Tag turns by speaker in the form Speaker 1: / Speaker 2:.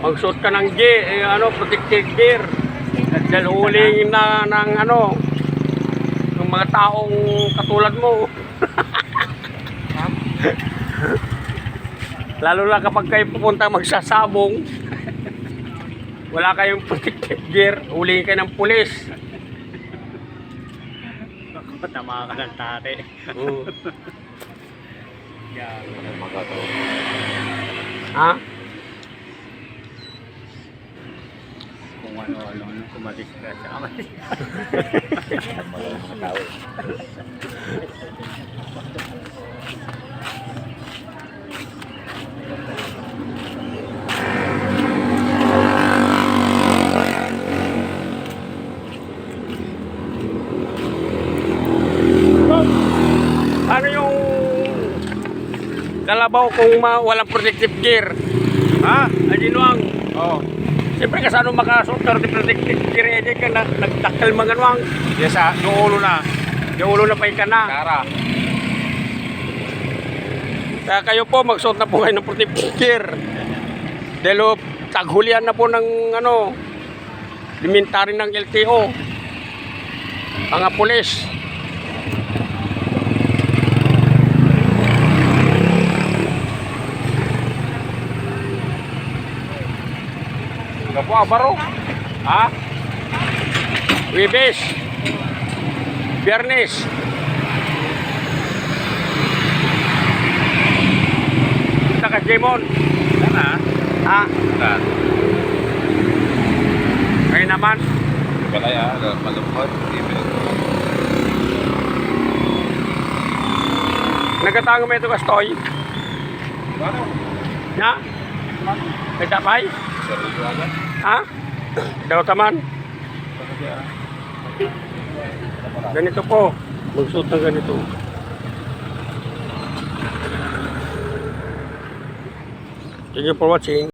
Speaker 1: Magsuot ka ng protective gear. Dahil huling na ng ng mga taong katulad mo. Lalo na kapag kayo pupunta magsasabong, wala kayong protective gear, huling kayo ng pulis.
Speaker 2: Tama ka ng tate.
Speaker 3: Yan. Magato.
Speaker 1: Ha?
Speaker 2: Kung ano, kumalis ka sa kamay.
Speaker 3: Mga tao.
Speaker 1: Ano yung kalabaw kung walang protective gear? Ha? Adinuang.
Speaker 3: Oh.
Speaker 1: Siyempre kasano makasuot ng protective gear eh, ka nagdakal mga nuang.
Speaker 3: Yes, yung ulo na.
Speaker 1: Yung ulo na pa ka na.
Speaker 3: Kara.
Speaker 1: Kaya kayo po magsuot na po kayo ng protective gear. Dahil taghulian na po ng limitary ng LTO. Mga pulis.
Speaker 3: Gapo abaro.
Speaker 1: Ha? Wibes. Biyernes. Punta ka, Jemon.
Speaker 3: Sana.
Speaker 1: Ha?
Speaker 3: Sana.
Speaker 1: Ngayon naman.
Speaker 3: Balaya, malungkot.
Speaker 1: Nagatango mo ito kastoy.
Speaker 3: Ano?
Speaker 1: Na? May tapay?
Speaker 3: Seryoso agad.
Speaker 1: Ha? Daw taman. Ganito po. Magsuot ng ganito. Thank you for watching.